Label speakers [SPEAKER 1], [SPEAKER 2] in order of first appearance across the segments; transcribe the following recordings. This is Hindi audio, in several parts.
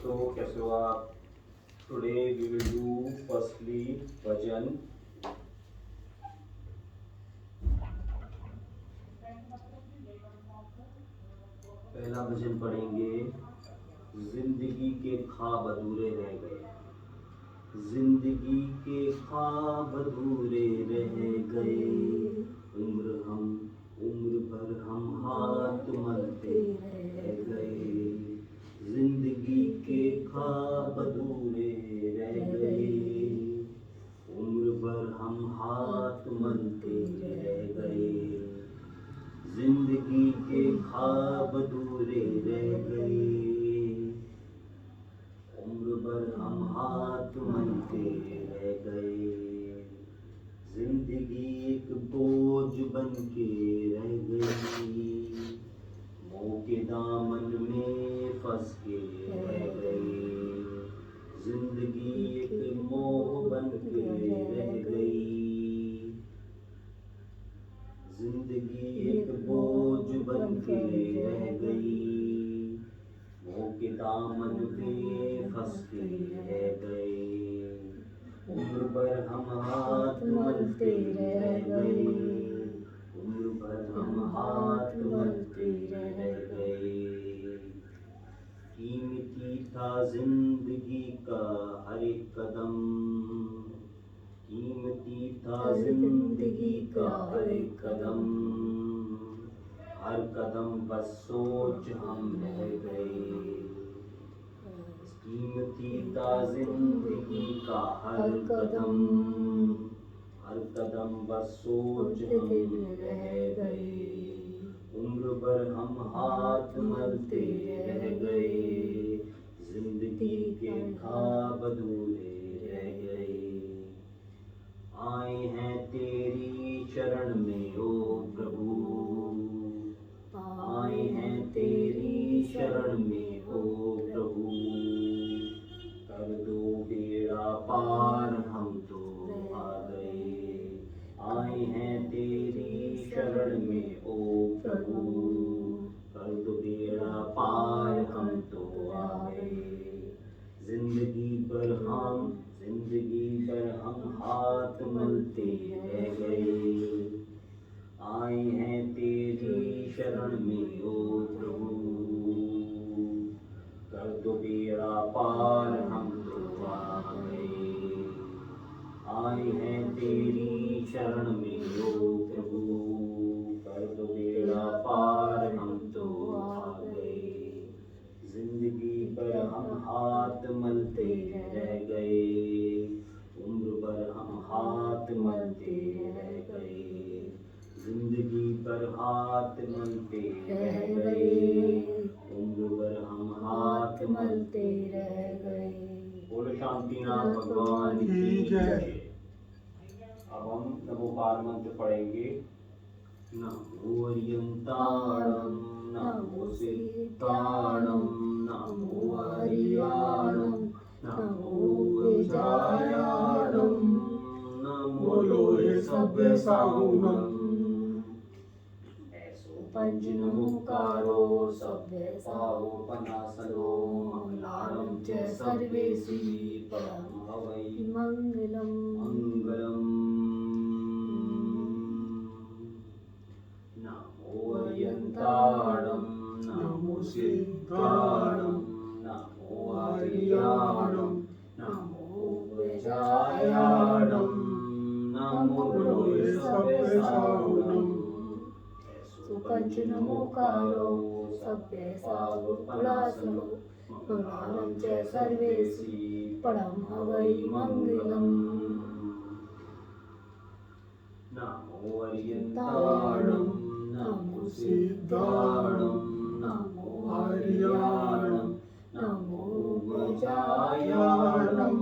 [SPEAKER 1] दोस्तों, कैसे हो आप? Today we will do firstly bhajan. पहला भजन पढ़ेंगे। जिंदगी के ख्वाब अधूरे रह गए, जिंदगी के ख्वाब अधूरे रह गए। उम्र भर हम हाथ मलते रह गए, जिंदगी के ख्वाब अधूरे रह गए। उम्र भर हम हाथ मलते रह गए, जिंदगी के ख्वाब अधूरे रह गए। उम्र भर हम हाथ मलते रह गए, जिंदगी एक बोझ बन के रह गई। मोह के दामन में फंस के रह गए, जिंदगी एक मोह बन के रह गई। जिंदगी एक बोझ बन के रह गई, मोह के दामन में फंस के रह गए। उम्र भर हम हाथ मलते रह गए, उम्र भर हम हाथ मलते रह गए। कीमती था जिंदगी का हर एक कदम, कीमती था जिंदगी का हर एक कदम। हर कदम बस सोच हम रह गए, कीमती था जिंदगी का हर कदम। हर कदम बस सोच हम रह गए, उम्र भर हम हाथ मलते रह गए, जिंदगी के ख्वाब अधूरे रह गए। आए हैं तेरी शरण में ओ प्रभु, आए हैं तेरी शरण में ओ प्रभु। कर दो बेड़ा पार हम तो आ गए, आए हैं तेरी शरण में ओ प्रभु। कर दो बेड़ा पार हम तो आ गए, जिंदगी भर हम हाथ मलते रह गए। आए हैं तेरी शरण में ओ प्रभु, कर दो बेड़ा पार हम तो आ गए। आए हैं तेरी शरण में ओ प्रभु, कर दो बेड़ा पार हम तो आ गए। जिंदगी भर हम हाथ मलते रह गए, उम्र भर हम हाथ मलते रह गए। जिंदगी भर हाथ मलते रह गए, उम्र भर हम हाथ मलते रह गए। बोलो शांतिनाथ भगवान की जय। अब हम नमोकार मंत्र पढ़ेंगे। नमो अरियंताणं, नमो सिद्धाणं, नमो हरियाणं, नमो विजयाणं, नमो लोहे सभ्य साहुणं। ऐसो पंच नमोकारो सभ्य साहोपनासनो, मंगलारं च सर्वेषि परं हवै मंगलम्। नमो अरियंताणं, नमो सिद्धाणं, नमो हरियाणं, नमो विजयाणं, नमो लोहे सभ्य साहुणं। पंच नमोकारो सभ्य साहुपनासनो, मंगलारं च सर्वेषि परं हवै मंगलम्। नमो अरियंताणं, नमो सिद्धाणं, नमो हरियाणं, नमो विजयाणं,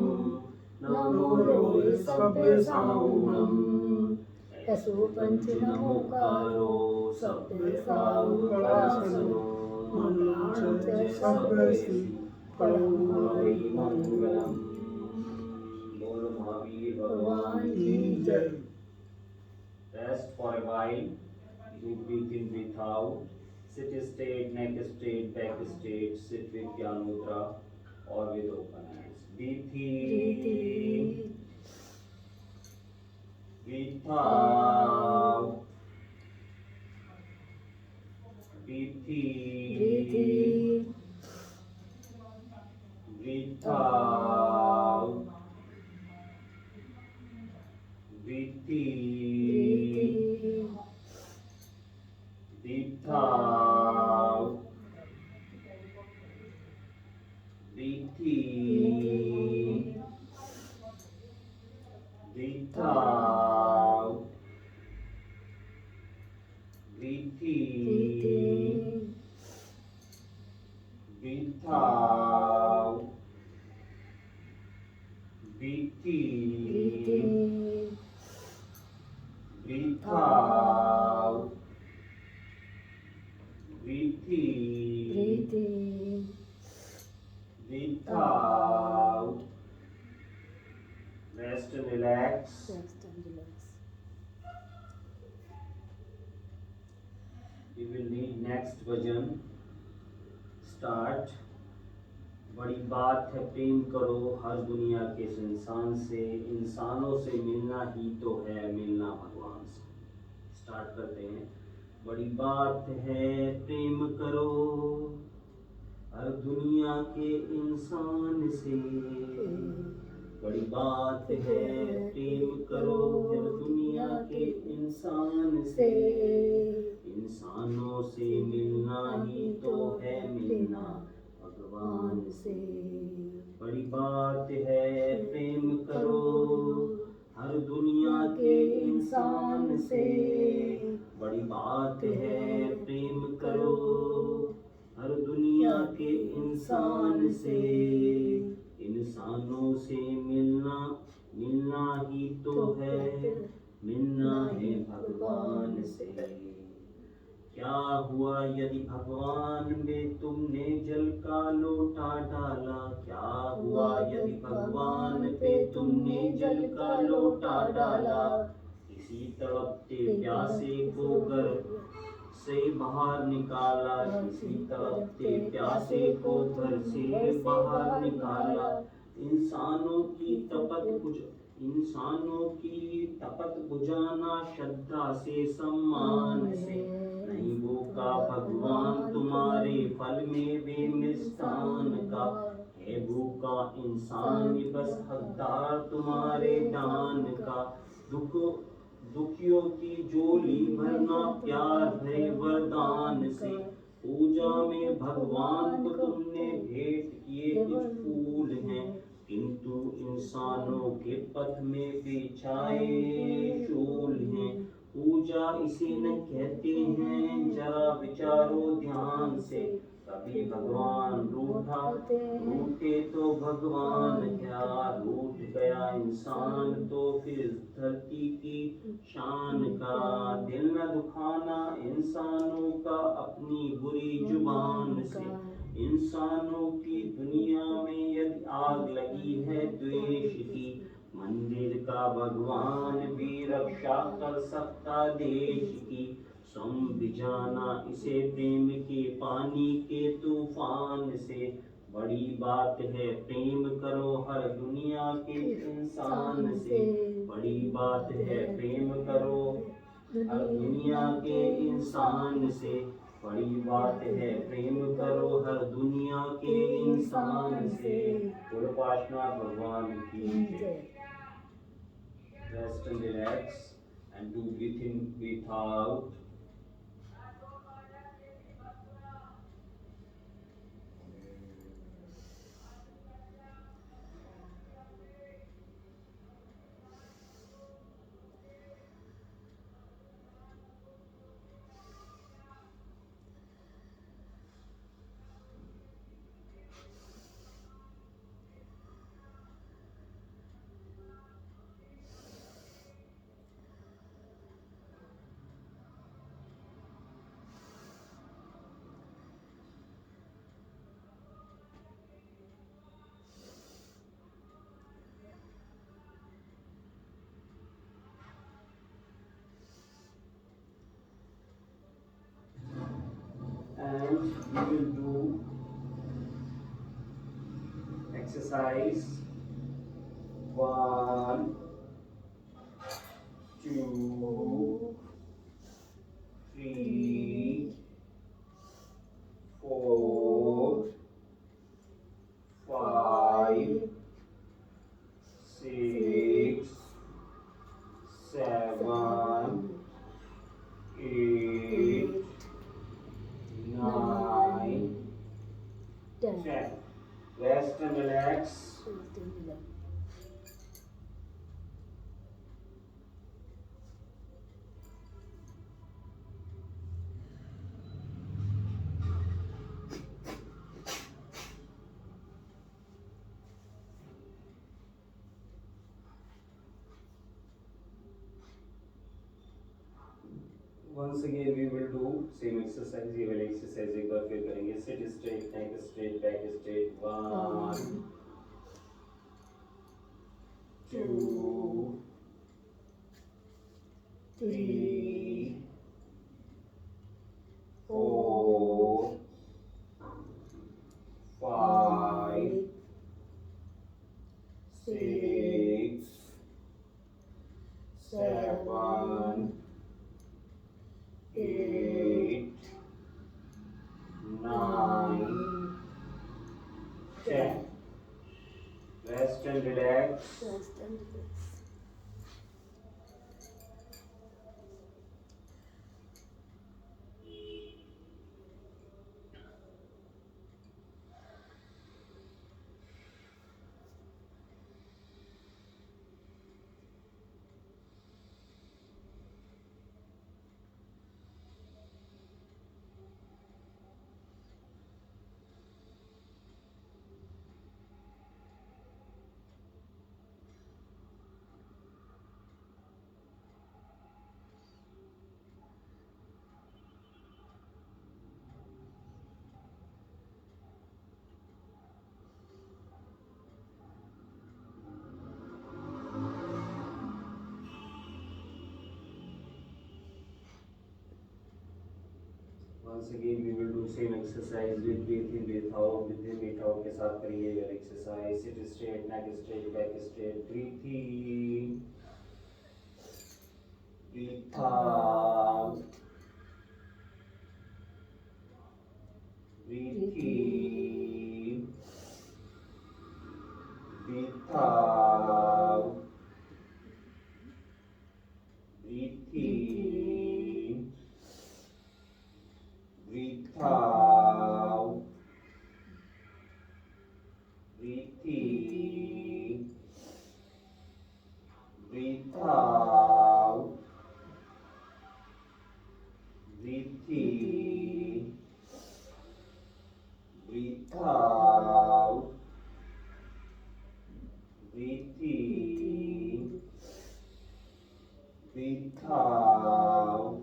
[SPEAKER 1] नमो लोहे सभ्य साहुणं। ऐसो पंच नमोकारो सभ्य साहुपनासनो, मंगलारं च सर्वेषि परं हवै मंगलम्। बोलो महावीर भगवान की जय। Rest for a while. You breathe in, breathe out. Sit straight, neck straight, back straight. Sit with Dhyan Mudra. or with open hands. Breathe in, breathe out, breathe in, breathe out, breathe in, breathe out, breathe in, breathe out, breathe in, breathe out, breathe in, breathe out, breathe in, breathe out. Rest and relax. You will need next bhajan. Start. बड़ी बात है प्रेम करो हर दुनिया के इस इंसान से, इंसानों से मिलना ही तो है मिलना भगवान से. स्टार्ट करते हैं. बड़ी बात है प्रेम करो हर दुनिया के इंसान से, बड़ी बात है प्रेम करो हर दुनिया के इंसान से, इंसानों से मिलना ही तो है मिलना भगवान से. बड़ी बात है प्रेम करो हर दुनिया के इंसान से, बड़ी बात है प्रेम करो हर दुनिया के इंसान से, इंसानों से मिलना मिलना ही तो है मिलना है भगवान से. क्या हुआ यदि भगवान में तुमने जल का लोटा डाला, क्या हुआ यदि भगवान पे तुमने जल का लोटा डाला, किसी तड़पते प्यासे को घर से बाहर निकाला, किसी तड़पते प्यासे को घर से बाहर निकाला, इंसानों की तपत बुझाना श्रद्धा से सम्मान से, नहीं भूखा भगवान तुम्हारे फल में वे मिष्ठान का, है भूखा इंसान बस हकदार तुम्हारे दान का, दुखियों की झोली भरना प्यार भरे वरदान से, पूजा में भगवान को तुमने भेंट किए कुछ फूल हैं, किंतु इंसानों के पथ में बिछाए शूल हैं. पूजा इसे न कहते हैं जरा विचारो ध्यान से, कभी भगवान रूठे तो भगवान क्या, रूठ गया इंसान तो फिर धरती की शान का, दिल न दुखाना इंसानों का अपनी बुरी जुबान से, इंसानों की दुनिया में यदि आग लगी है द्वेष की, मंदिर का भगवान भी रक्षा कर सकता देश की, समझाना इसे प्रेम के पानी के तूफान से, बड़ी बात है प्रेम करो हर दुनिया के इंसान से, बड़ी बात है प्रेम करो हर दुनिया के इंसान से, बड़ी बात है प्रेम करो हर दुनिया के इंसान से. उपासना भगवान की जय. Rest and relax and do breathe in, breathe out. And we will do exercise. 1, 2, 3, 4, 5, 6, 7, 8, 9, 10. Rest and relax. Once again we will do same exercise. ये वाले exercise एक बार फिर करेंगे. Sit straight, neck straight, back straight. 1, 2, 3, 4, 5, 6, 7, 8, 9, 10. Rest and relax. Once again we will do same exercise with breathe in, breathe out. Breathe in, breathe out के साथ करेंगे ये exercise. Sit straight, neck straight, back straight. Breathe in, breathe out. Breathe in, breathe out. Breathe in, breathe out. Breathe in, breathe out. Breathe in, breathe out. Breathe in, breathe out.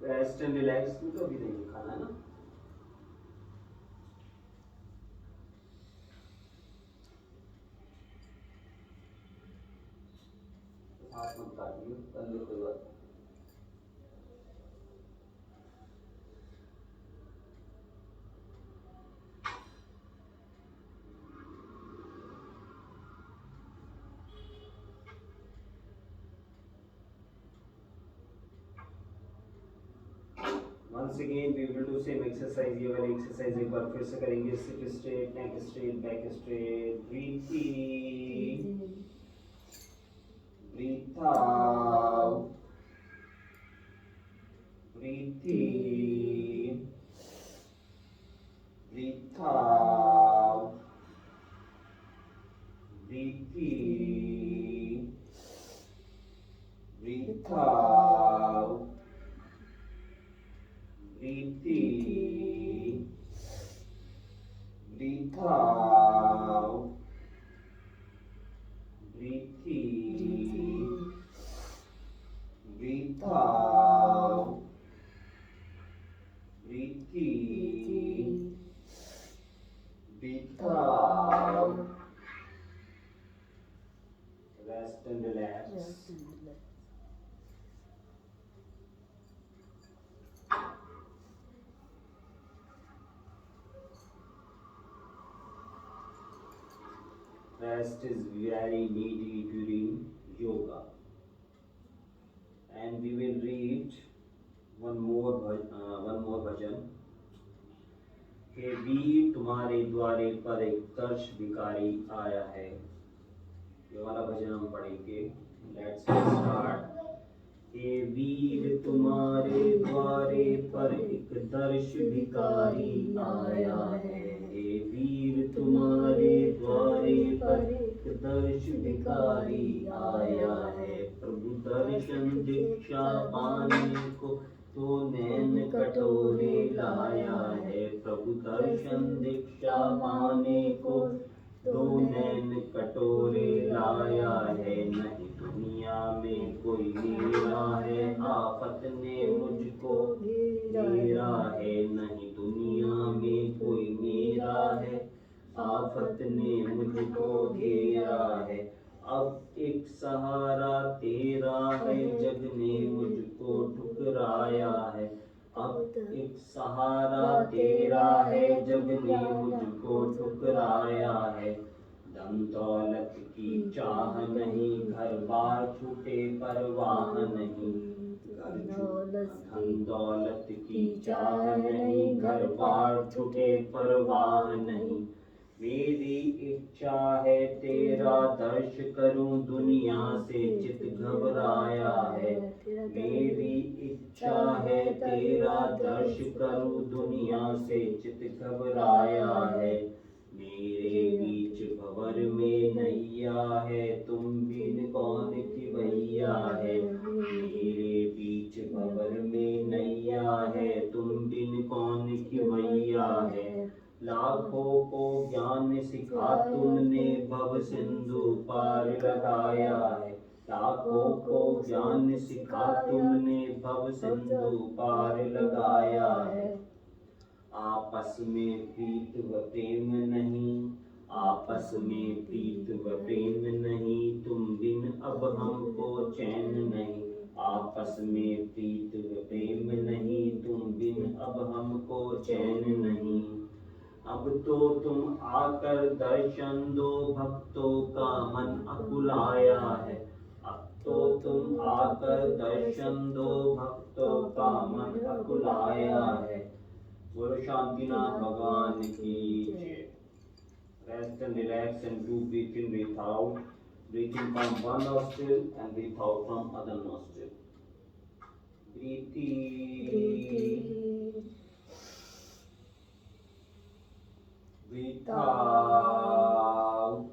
[SPEAKER 1] Rest and relax तो अभी नहीं खाना है ना. हाथ मत काटिए, कर लो कोई बात. Once again we will do same exercise. ये वाली exercise एक बार फिर से करेंगे. Sit straight, neck straight, back straight. Breathe in, breathe out. Breathe in, breathe out. Breathe in, breathe out. Breathe in, breathe out. Breathe in, breathe out. Breathe in, breathe out. Rest and relax. Rest is very needed during yoga. And we will read one more bhajan. हे वीर तुम्हारे द्वारे पर एक दर्श भिखारी आया है. ये वाला भजन हम पढ़ेंगे. Let's start. हे वीर तुम्हारे द्वारे पर एक दर्श भिखारी आया है. हे वीर तुम्हारे द्वारे पर एक दर्श भिखारी आया है. प्रभु दर्शन दीक्षा पाने को तो नैन कटोरे लाया है. प्रभु दर्शन दीक्षा पाने को तो नैन कटोरे लाया है. नहीं दुनिया में कोई मेरा है, आफत ने मुझको घेरा है. नहीं दुनिया में कोई मेरा है, आफत ने मुझको घेरा है. अब एक सहारा तेरा है, जग ने मुझको ठुकराया है. अब एक सहारा तेरा है, जग ने मुझको ठुकराया है. धन दौलत की चाह नहीं, घर बार छूटे परवाह नहीं. धन दौलत की चाह नहीं, घर बार छूटे परवाह नहीं. मेरी इच्छा है तेरा दर्श करूं, दुनिया से चित घबराया है. मेरी इच्छा है तेरा दर्श करूं, दुनिया से चित घबराया है. मेरे बीच भंवर में नैया है, तुम बिन कौन की भैया है. मेरे बीच भंवर में नैया है, तुम बिन कौन की भैया है. लाखों को ज्ञान सिखा तुमने, भव सिंधु पार लगाया है. लाखों को ज्ञान सिखा तुमने, भव सिंधु पार लगाया है. आपस में प्रीत व प्रेम नहीं, आपस में प्रीत व प्रेम नहीं. तुम बिन अब हमको चैन नहीं. आपस में प्रीत व प्रेम नहीं, तुम बिन अब हमको चैन नहीं. अब तो तुम आकर दर्शन दो, भक्तों का मन अकुलाया है. अब तो तुम आकर दर्शन दो, भक्तों का मन अकुलाया है. बोलो शांतिनाथ भगवान की जय. Rest and relax and do breathe in, breathe out. Breathe in from one nostril and breathe out from other nostril. Breathe in. Breathe out.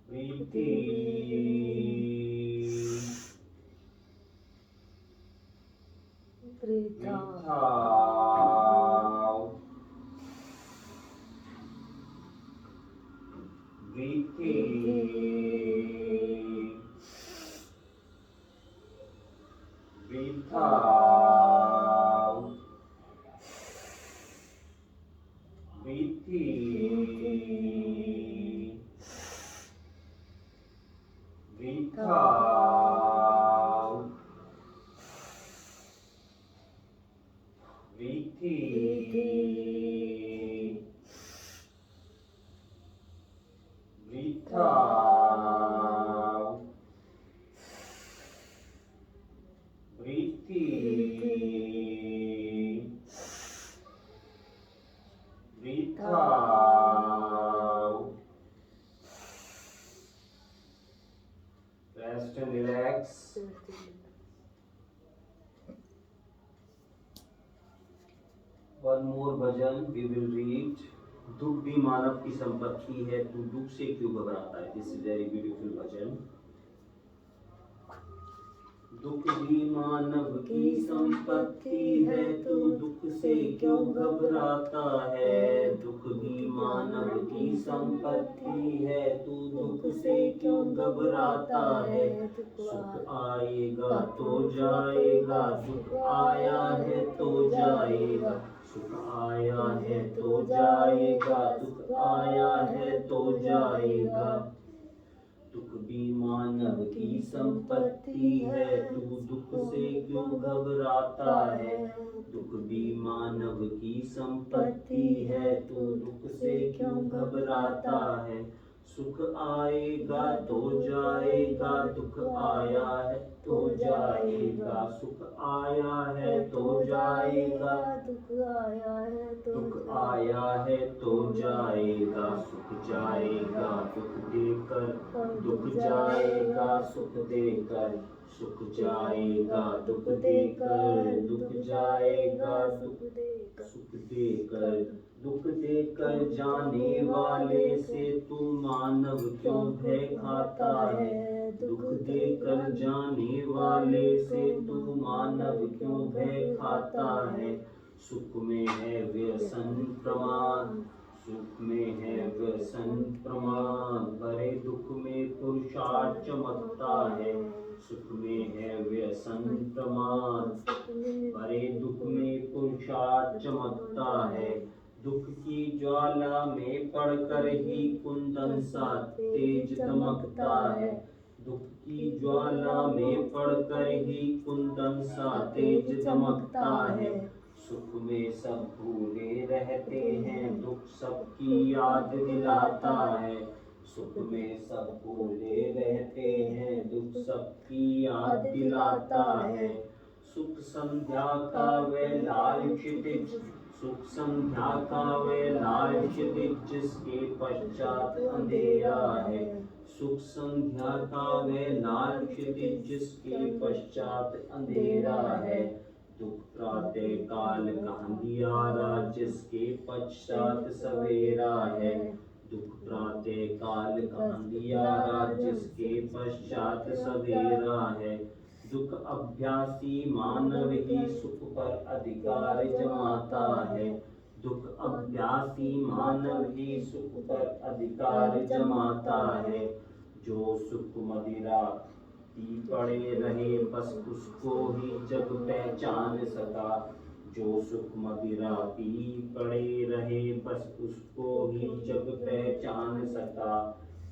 [SPEAKER 1] Breathe in. Breathe out. Breathe in. Breathe out. Breathe in. Breathe out. Breathe in. Breathe out. Breathe in. Breathe out. Rest and relax. One more bhajan we will read. दुख भी मानव की संपत्ति है, तू दुख से क्यों घबराता है. दिस इज वेरी ब्यूटीफुल भजन. दुख भी मानव की संपत्ति है, तू दुख से क्यों घबराता है. दुख भी मानव की संपत्ति है, तू दुख से क्यों घबराता है. सुख आएगा तो जाएगा, दुख आया है तो जाएगा. सुख आया है तो जाएगा, दुख आया है तो जाएगा। दुख भी मानव की संपत्ति है, तू दुख से क्यों घबराता है। दुख भी मानव की संपत्ति है, तू दुख से क्यों घबराता है। सुख आएगा तो जाएगा, दुख आया है तो जाएगा। सुख आया है तो जाएगा,
[SPEAKER 2] दुख आया है तो
[SPEAKER 1] दुख आया है तो जाएगा। सुख जाएगा दुख देकर, दुख जाएगा सुख देकर। सुख जाएगा दुख देकर, दुख जाएगा सुख देकर। दुख देकर जाने वाले से तू मानव क्यों भय खाता है। दुख देकर जाने वाले से तू मानव क्यों भय खाता है। सुख में है व्यसन प्रमाद, सुख में है व्यसन प्रमाद। भरे दुख में पुरुषार्थ चमकता है। सुख में है व्यसन प्रमाद, भरे दुख में पुरुषार्थ चमकता है। दुख की ज्वाला में पड़कर ही कुंदन सा तेज दमकता है। दुख की ज्वाला में पड़कर ही कुंदन सा तेज दमकता है। सुख में सब भूले रहते हैं, दुख सबकी याद दिलाता है। सुख में सब भूले रहते हैं, दुख सबकी याद दिलाता है। सुख संध्या का वे लाल क्षितिज, सुख संध्या का वे लाल क्षितिज, जिसके पश्चात अंधेरा है। सुख संध्या का वे लाल क्षितिज, जिसके पश्चात अंधेरा है। दुख प्रातः काल का अंधियारा, जिसके पश्चात सवेरा है। दुख प्रातः काल का अंधियारा, जिसके पश्चात सवेरा है। दुख अभ्यासी मानव ही सुख पर अधिकार जमाता है। दुख अभ्यासी मानव ही सुख पर अधिकार जमाता है। जो सुख मदिरा पी पड़े रहे, बस उसको ही जग पहचान सका। जो सुख मदिरा पी पड़े रहे, बस उसको ही जग पहचान सका।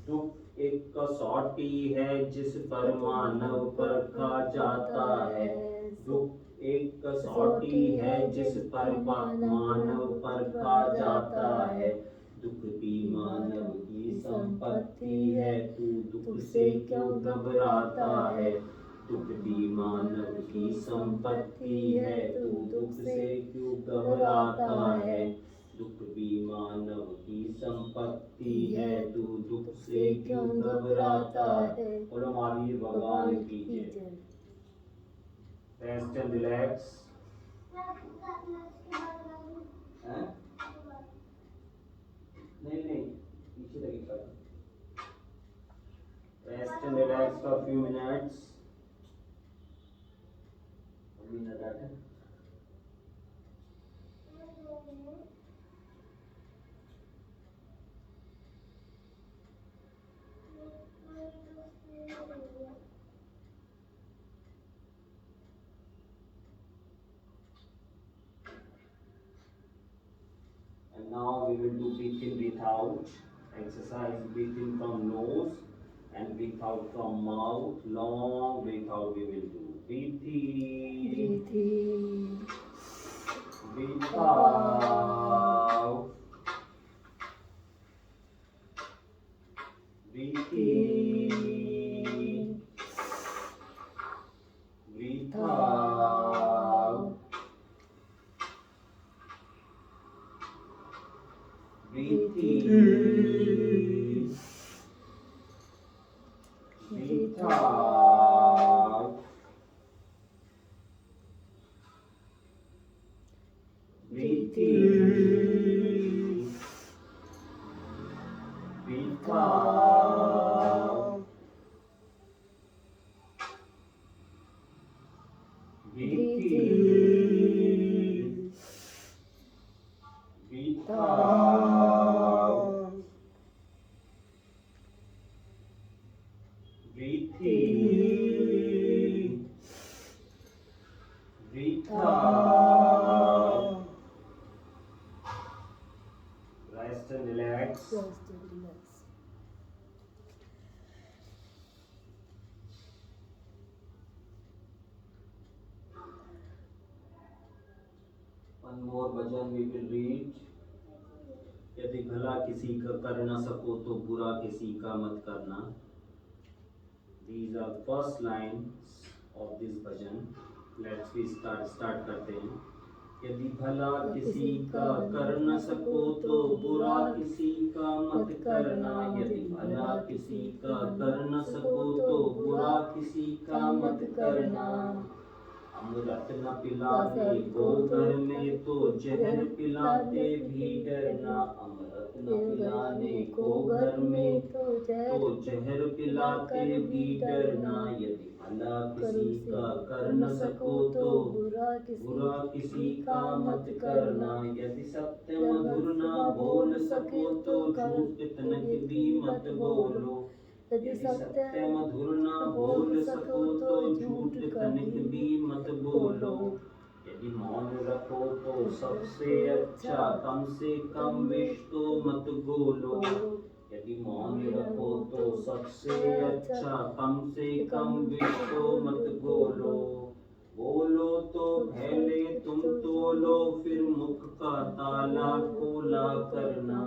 [SPEAKER 1] दुख एक कसौटी है, जिस पर मानव परखा जाता है। दुख एक कसौटी है, जिस पर मानव परखा जाता है। दुख भी मानव की संपत्ति है, तू दुख से क्यों घबराता है। दुख भी मानव की संपत्ति है, तू दुख से क्यों घबराता है। दुख भी मानव की संपत्ति है, तू दुख से क्यों घबराता है। बोलो महावीर भगवान की जय। Rest and relax. नहीं नहीं, पीछे लगी कर। Rest and relax for few minutes. And now we will do breathe in, breathe out. Exercise breathe in from nose and breathe out from mouth. Long breathe out we will do. Breathe in.
[SPEAKER 2] Breathe in.
[SPEAKER 1] Breathe out. Breathe in. Breathe out. Breathe in. Breathe out. Breathe in. Breathe out. Breathe in. Breathe out. Breathe in. Breathe out. Rest and relax.
[SPEAKER 2] Rest and relax.
[SPEAKER 1] more bhajan we will read. यदि भला किसी का कर न सको तो बुरा किसी का मत करना. These are first lines of this bhajan. Let's we start करते हैं. यदि भला किसी का कर न सको तो बुरा किसी का मत करना. यदि भला किसी का कर न सको तो बुरा किसी का मत करना. अमृत न पिलाने को घर में तो जहर पिलाते भी डरना. अमृत न पिलाने को घर में तो जहर पिलाते भी डरना. यदि भला किसी का कर न सको तो बुरा किसी का मत करना. यदि सत्य मधुर न बोल सको तो झूठ तनिक भी मत बोलो. यदि सत्य मधुर न बोल सको तो झूठ तनिक भी मत बोलो. यदि मौन रखो तो सबसे अच्छा कम से कम विष तो मत बोलो. यदि मौन रखो तो सबसे अच्छा कम से कम विष तो मत बोलो. बोलो तो पहले तुम तोलो फिर मुख का ताला खोला करना.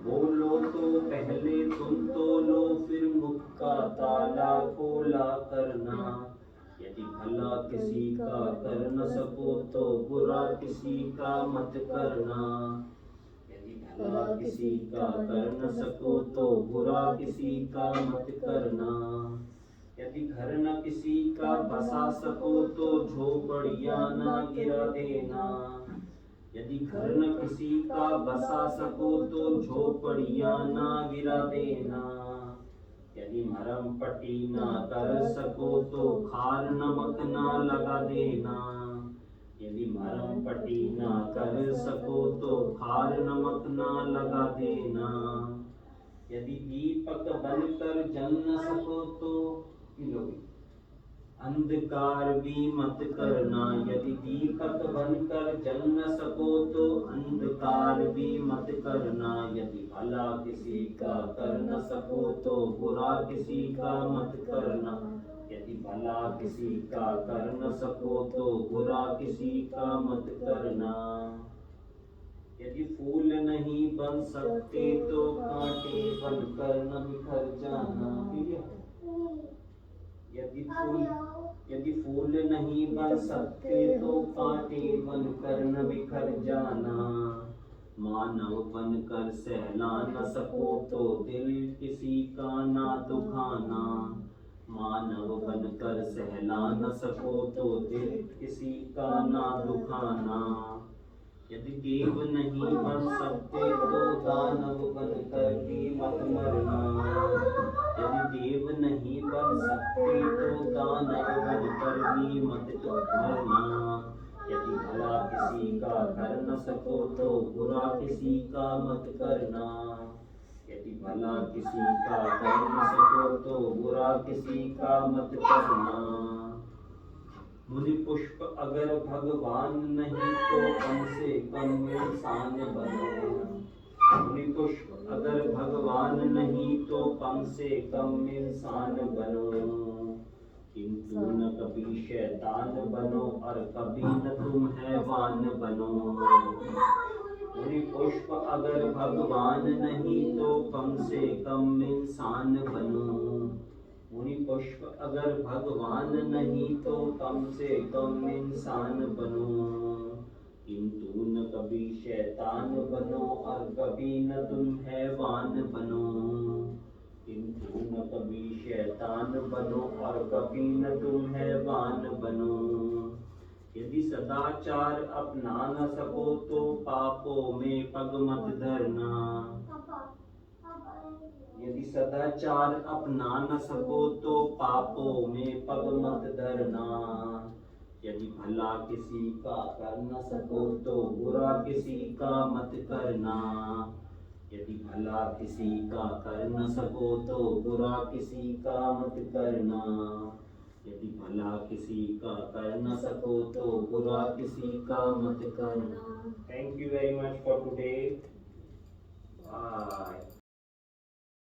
[SPEAKER 1] बोलो तो पहले तुम तोलो फिर मुख का ताला खोला करना. यदि भला किसी का कर न सको तो बुरा किसी का मत करना. यदि भला किसी का कर न सको तो बुरा किसी का मत करना. यदि घर न किसी का बसा सको तो झोपड़ियां न गिरा देना. यदि घर न किसी का बसा सको तो झोपड़ियां ना गिरा देना. यदि मरम पट्टी ना कर सको तो खार नमक ना लगा देना. यदि मरम पट्टी ना कर सको तो खार नमक ना लगा देना. यदि दीपक बनकर जल न सको तो अंधकार भी मत करना. यदि दीपक बनकर जल न सको तो अंधकार भी मत करना. यदि भला किसी का कर न सको तो बुरा किसी का मत करना. यदि भला किसी का कर न सको तो बुरा किसी का मत करना. यदि फूल नहीं बन सकते तो कांटे बनकर न बिखर जाना. यदि फूल नहीं बन सकते तो कांटे बनकर न बिखर जाना. मानव बनकर सहला न सको तो दिल किसी का ना दुखाना. मानव बनकर सहला न सको तो दिल किसी का ना दुखाना. यदि देव नहीं बन सकते तो दानव बनकर भी मत मरना. यदि देव नहीं बन सकते तो दानव बनकर भी मत मरना. यदि भला किसी का कर न सको तो बुरा किसी का मत करना. यदि भला किसी का कर न सको तो बुरा किसी का मत करना. मुनि पुष्प अगर भगवान नहीं तो कम से कम इंसान बनो. मुनि पुष्प अगर भगवान नहीं तो कम से कम इंसान बनो. किंतु न कभी शैतान बनो और कभी न तुम हैवान बनो. मुनि पुष्प अगर भगवान नहीं तो कम से कम इंसान बनो. मुनि पुष्प अगर भगवान नहीं तो कम से कम इंसान बनो. किंतु न कभी शैतान बनो और कभी न तुम हैवान बनो. किंतु न कभी शैतान बनो और कभी न तुम हैवान बनो. यदि सदाचार अपना न सको तो पापों में पग मत धरना. यदि सदाचार अपना न सको तो पापों में पग मत धरना. यदि भला किसी का कर न सको तो बुरा किसी का मत करना. यदि भला किसी का कर न सको तो बुरा किसी का मत करना. यदि भला किसी का कर न सको तो बुरा किसी का मत करना. Thank you very much for today. Bye.